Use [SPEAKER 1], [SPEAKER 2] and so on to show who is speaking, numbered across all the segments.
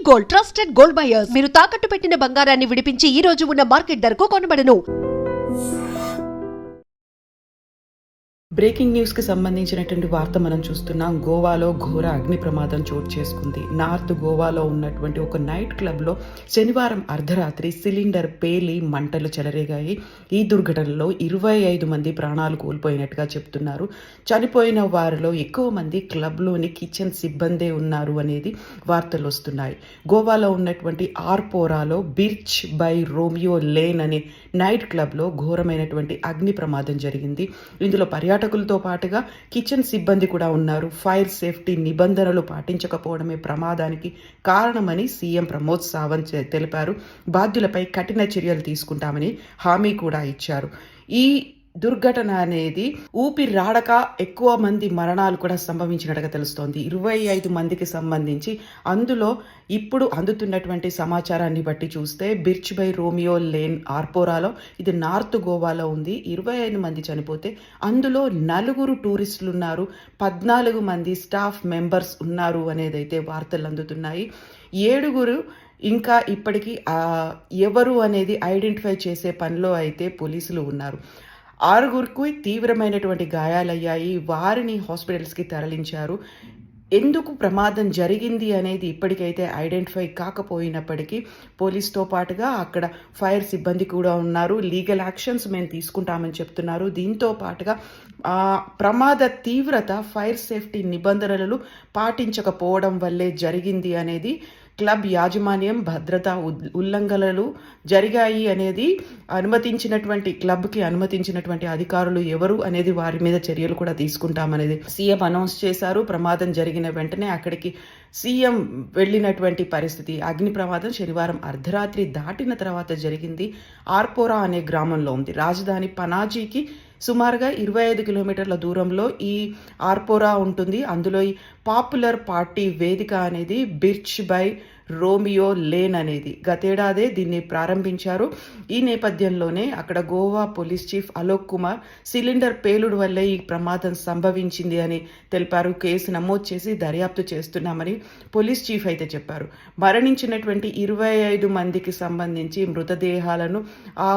[SPEAKER 1] Gold, trusted gold buyers. మీరు తాకట్టు పెట్టిన బంగారాన్ని విడిపించి ఈ రోజు ఉన్న మార్కెట్ ధరకు కొనబడను.
[SPEAKER 2] బ్రేకింగ్ న్యూస్కి సంబంధించినటువంటి వార్త మనం చూస్తున్నాం. గోవాలో ఘోర అగ్ని ప్రమాదం చోటు చేసుకుంది. నార్త్ గోవాలో ఉన్నటువంటి ఒక నైట్ క్లబ్లో శనివారం అర్ధరాత్రి సిలిండర్ పేలి మంటలు చెలరేగాయి. ఈ దుర్ఘటనలో 25 మంది ప్రాణాలు కోల్పోయినట్టుగా చెప్తున్నారు. చనిపోయిన వారిలో ఎక్కువ మంది క్లబ్లోని కిచెన్ సిబ్బందే ఉన్నారు అనేది వార్తలు వస్తున్నాయి. గోవాలో ఉన్నటువంటి ఆర్పోరాలో బిర్చ్ బై రోమియో లేన్ అనే నైట్ క్లబ్లో ఘోరమైనటువంటి అగ్ని ప్రమాదం జరిగింది. ఇందులో పర్యాటకులతో పాటుగా కిచెన్ సిబ్బంది కూడా ఉన్నారు. ఫైర్ సేఫ్టీ నిబంధనలు పాటించకపోవడమే ప్రమాదానికి కారణమని సీఎం ప్రమోద్ సావంత్ తెలిపారు. బాధ్యులపై కఠిన చర్యలు తీసుకుంటామని హామీ కూడా ఇచ్చారు. ఈ దుర్ఘటన అనేది ఊపిరాడక ఎక్కువ మంది మరణాలు కూడా సంభవించినట్టుగా తెలుస్తోంది. 25 మందికి సంబంధించి అందులో ఇప్పుడు అందుతున్నటువంటి సమాచారాన్ని బట్టి చూస్తే బిర్చ్ బై రోమియో లేన్ ఆర్పోరాలో, ఇది నార్త్ గోవాలో ఉంది. 25 మంది చనిపోతే అందులో 4 టూరిస్టులు ఉన్నారు, 14 మంది స్టాఫ్ మెంబర్స్ ఉన్నారు అనేదైతే వార్తలు అందుతున్నాయి. 7 ఇంకా ఇప్పటికీ ఎవరు అనేది ఐడెంటిఫై చేసే పనిలో అయితే పోలీసులు ఉన్నారు. 6 తీవ్రమైనటువంటి గాయాలయ్యాయి. వారిని హాస్పిటల్స్కి తరలించారు. ఎందుకు ప్రమాదం జరిగింది అనేది ఇప్పటికైతే ఐడెంటిఫై కాకపోయినప్పటికీ పోలీస్తో పాటుగా అక్కడ ఫైర్ సిబ్బంది కూడా ఉన్నారు. లీగల్ యాక్షన్స్ మేము తీసుకుంటామని చెప్తున్నారు. దీంతో పాటుగా ప్రమాద తీవ్రత ఫైర్ సేఫ్టీ నిబంధనలు పాటించకపోవడం వల్లే జరిగింది అనేది క్లబ్ యాజమాన్యం భద్రతా ఉల్లంఘనలు జరిగాయి అనేది క్లబ్కి అనుమతించినటువంటి అధికారులు ఎవరు అనేది వారి మీద చర్యలు కూడా తీసుకుంటామనేది సీఎం అనౌన్స్ చేశారు. ప్రమాదం జరిగిన వెంటనే అక్కడికి సీఎం వెళ్ళినటువంటి పరిస్థితి. అగ్ని ప్రమాదం శనివారం అర్ధరాత్రి దాటిన తర్వాత జరిగింది. ఆర్పోరా అనే గ్రామంలో ఉంది. రాజధాని పనాజీకి సుమారుగా 25 కిలోమీటర్ల దూరంలో ఈ ఆర్పోరా ఉంటుంది. అందులో ఈ పాపులర్ పార్టీ వేదిక అనేది బిర్చ్ బై రోమియో లేన్ అనేది గతేడాదే దీన్ని ప్రారంభించారు. ఈ నేపథ్యంలోనే అక్కడ Goa police chief Alok Kumar cylinder పేలుడు వల్లే ఈ ప్రమాదం సంభవించింది అని తెలిపారు. కేసు నమోదు చేసి దర్యాప్తు చేస్తున్నామని పోలీస్ చీఫ్ అయితే చెప్పారు. మరణించినటువంటి 25 మందికి సంబంధించి మృతదేహాలను ఆ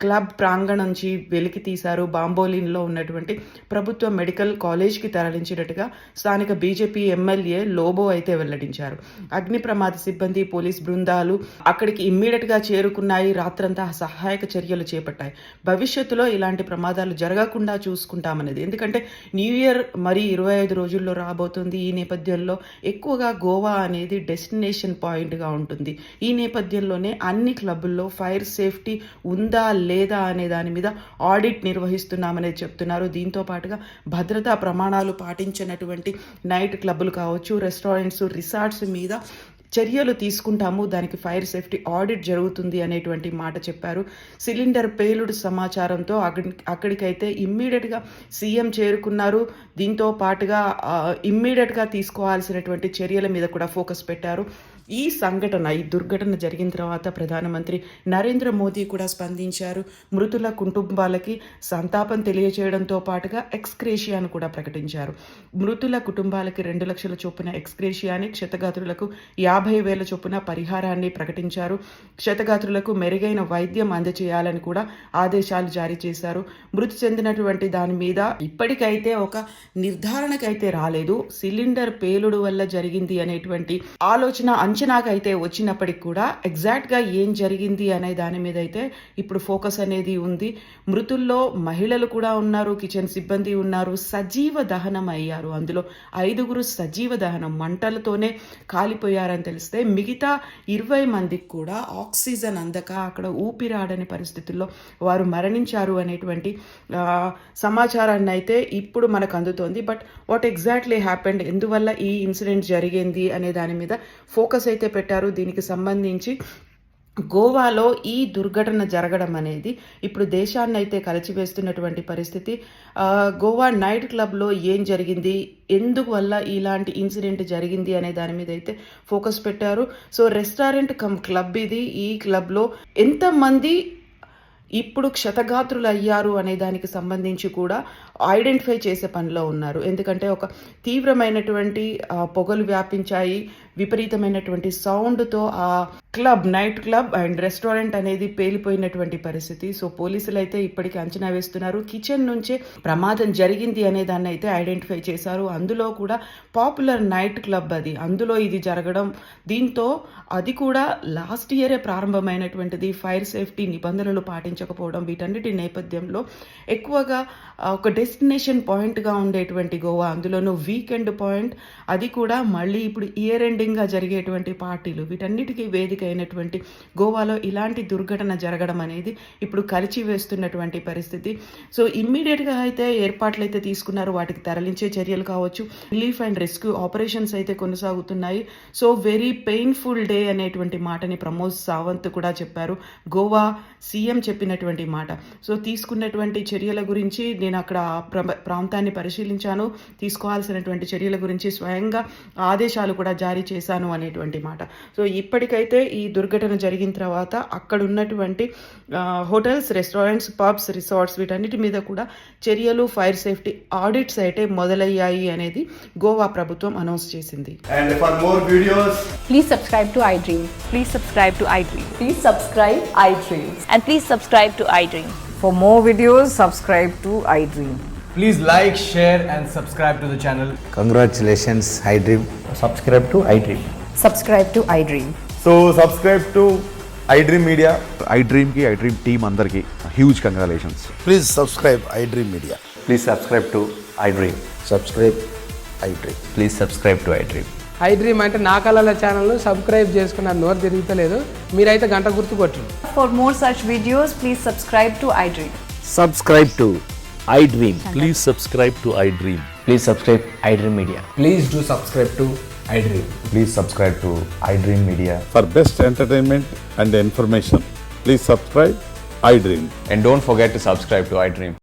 [SPEAKER 2] క్లబ్ ప్రాంగణం నుంచి వెలికి తీశారు. బాంబోలిన్లో ఉన్నటువంటి ప్రభుత్వ మెడికల్ కాలేజ్కి తరలించినట్టుగా స్థానిక బీజేపీ ఎమ్మెల్యే లోబో అయితే వెల్లడించారు. అగ్ని ప్రమాద సిబ్బంది, పోలీస్ బృందాలు అక్కడికి ఇమ్మీడియట్గా చేరుకున్నాయి. రాత్రంతా సహాయక చర్యలు చేపట్టాయి. భవిష్యత్తులో ఇలాంటి ప్రమాదాలు జరగకుండా చూసుకుంటామనేది. ఎందుకంటే న్యూ ఇయర్ మరి 25 రోజుల్లో రాబోతుంది. ఈ నేపథ్యంలో ఎక్కువగా గోవా అనేది డెస్టినేషన్ పాయింట్గా ఉంటుంది. ఈ నేపథ్యంలోనే అన్ని క్లబ్బుల్లో ఫైర్ సేఫ్టీ ఉందా లేదా అనే దాని మీద ఆడిట్ నిర్వహిస్తున్నామనేది చెప్తున్నారు. దీంతో పాటుగా భద్రతా ప్రమాణాలు పాటించినటువంటి నైట్ క్లబ్బులు కావచ్చు, రెస్టారెంట్స్, రిసార్ట్స్ మీద చర్యలు తీసుకుంటాము, దానికి ఫైర్ సేఫ్టీ ఆడిట్ జరుగుతుంది అనేటువంటి మాట చెప్పారు. సిలిండర్ పేలుడు సమాచారంతో అక్కడికైతే ఇమ్మీడియట్గా సీఎం చేరుకున్నారు. దీంతో పాటుగా ఇమ్మీడియట్గా తీసుకోవాల్సినటువంటి చర్యల మీద కూడా ఫోకస్ పెట్టారు. ఈ దుర్ఘటన జరిగిన తర్వాత ప్రధానమంత్రి నరేంద్ర మోదీ కూడా స్పందించారు. మృతుల కుటుంబాలకి సంతాపం తెలియజేయడంతో పాటుగా ఎక్స్గ్రేషియాను కూడా ప్రకటించారు. మృతుల కుటుంబాలకి 2 లక్షల చొప్పున ఎక్స్గ్రేషియాని, క్షతగాత్రులకు 50,000 చొప్పున పరిహారాన్ని ప్రకటించారు. క్షతగాత్రులకు మెరుగైన వైద్యం అందజేయాలని కూడా ఆదేశాలు జారీ చేశారు. మృతి చెందినటువంటి దాని మీద ఇప్పటికైతే ఒక నిర్ధారణకైతే రాలేదు. సిలిండర్ పేలుడు వల్ల జరిగింది అనేటువంటి ఆలోచన అంచనాకైతే వచ్చినప్పటికి కూడా ఎగ్జాక్ట్గా ఏం జరిగింది అనే దాని మీద అయితే ఇప్పుడు ఫోకస్ అనేది ఉంది. మృతుల్లో మహిళలు కూడా ఉన్నారు, కిచెన్ సిబ్బంది ఉన్నారు. సజీవ దహనం అయ్యారు. అందులో 5 సజీవ దహనం మంటలతోనే కాలిపోయారని తెలిస్తే మిగతా 20 మందికి కూడా ఆక్సిజన్ అందక అక్కడ ఊపిరాడని పరిస్థితుల్లో వారు మరణించారు అనేటువంటి సమాచారాన్ని అయితే ఇప్పుడు మనకు అందుతోంది. బట్ వాట్ ఎగ్జాక్ట్లీ హ్యాపెండ్, ఎందువల్ల ఈ ఇన్సిడెంట్ జరిగింది అనే దాని మీద ఫోకస్ అయితే పెట్టారు. దీనికి సంబంధించి గోవాలో ఈ దుర్ఘటన జరగడం అనేది ఇప్పుడు దేశాన్ని అయితే కలిచివేస్తున్నటువంటి పరిస్థితి. గోవా నైట్ క్లబ్లో ఏం జరిగింది, ఎందువల్ల ఇలాంటి ఇన్సిడెంట్ జరిగింది అనే దాని మీద అయితే ఫోకస్ పెట్టారు. సో రెస్టారెంట్ కమ్ క్లబ్ ఇది. ఈ క్లబ్లో ఎంతమంది ఇప్పుడు క్షతగాత్రులు అయ్యారు అనే దానికి సంబంధించి కూడా ఐడెంటిఫై చేసే పనిలో ఉన్నారు. ఎందుకంటే ఒక తీవ్రమైనటువంటి పొగలు వ్యాపించాయి, విపరీతమైనటువంటి సౌండ్తో ఆ నైట్ క్లబ్ అండ్ రెస్టారెంట్ అనేది పేలిపోయినటువంటి పరిస్థితి. సో పోలీసులు అయితే ఇప్పటికీ అంచనా వేస్తున్నారు. కిచెన్ నుంచే ప్రమాదం జరిగింది అనే దాన్ని అయితే ఐడెంటిఫై చేశారు. అందులో కూడా పాపులర్ నైట్ క్లబ్ అది, అందులో ఇది జరగడం, దీంతో అది కూడా లాస్ట్ ఇయరే ప్రారంభమైనటువంటిది. ఫైర్ సేఫ్టీ నిబంధనలు పాటించకపోవడం, వీటన్నిటి నేపథ్యంలో ఎక్కువగా ఒక డెస్టినేషన్ పాయింట్గా ఉండేటువంటి గోవా, అందులోనూ వీకెండ్ పాయింట్, అది కూడా మళ్ళీ ఇప్పుడు ఇయర్ ఎండింగ్గా జరిగేటువంటి పార్టీలు, వీటన్నిటికీ వేదిక అయినటువంటి గోవాలో ఇలాంటి దుర్ఘటన జరగడం అనేది ఇప్పుడు కలిచి వేస్తున్నటువంటి పరిస్థితి. సో ఇమ్మీడియట్గా అయితే ఏర్పాట్లు అయితే తీసుకున్నారు, వాటికి తరలించే చర్యలు కావచ్చు, రిలీఫ్ అండ్ రెస్క్యూ ఆపరేషన్స్ అయితే కొనసాగుతున్నాయి. సో వెరీ పెయిన్ఫుల్ డే అనేటువంటి మాటని ప్రమోద్ సావంత్ కూడా చెప్పారు, గోవా సీఎం చెప్పినటువంటి మాట. సో తీసుకున్నటువంటి చర్యల గురించి నేను అక్కడ ప్రాంతాన్ని పరిశీలించాను, తీసుకోవాల్సినటువంటి చర్యల గురించి స్వయంగా ఆదేశాలు కూడా జారీ చేశాను అనేటువంటి మాట. సో ఇప్పటికైతే ఈ దుర్ఘటన జరిగిన తర్వాత అక్కడ ఉన్నటువంటి హోటల్స్, రెస్టారెంట్స్, పబ్స్, రిసార్ట్స్ వీటన్నిటి మీద కూడా చర్యలు, ఫైర్ సేఫ్టీ ఆడిట్స్ అయితే మొదలయ్యాయి అనేది గోవా ప్రభుత్వం అనౌన్స్ చేసింది.
[SPEAKER 3] And for more videos,
[SPEAKER 4] Please subscribe to iDream.
[SPEAKER 5] Please subscribe to iDream.
[SPEAKER 4] Please subscribe iDream.
[SPEAKER 5] And please subscribe to iDream.
[SPEAKER 4] For more videos, subscribe to iDream.
[SPEAKER 3] please like, share and subscribe to the channel.
[SPEAKER 6] Congratulations, iDream.
[SPEAKER 3] Subscribe to iDream.
[SPEAKER 4] Subscribe to iDream.
[SPEAKER 3] So subscribe to iDream Media.
[SPEAKER 7] iDream की iDream team अंदर की huge congratulations.
[SPEAKER 6] Please subscribe iDream Media.
[SPEAKER 8] Please subscribe to iDream.
[SPEAKER 6] Subscribe iDream.
[SPEAKER 8] Please subscribe to iDream.
[SPEAKER 9] iDream అంటే నా కళల ఛానల్ను subscribe చేసుకున్నారు, నోరు తిరుగుతలేదు, మీరైతే గంట గుర్తు కొట్టండి.
[SPEAKER 4] For more such videos, please subscribe to iDream.
[SPEAKER 8] Subscribe to iDream.
[SPEAKER 10] Please subscribe to iDream.
[SPEAKER 8] Please subscribe iDream Media.
[SPEAKER 3] Please do subscribe to iDream.
[SPEAKER 8] Please subscribe to iDream Media.
[SPEAKER 7] For best entertainment and information, please subscribe iDream.
[SPEAKER 8] And don't forget to subscribe to iDream.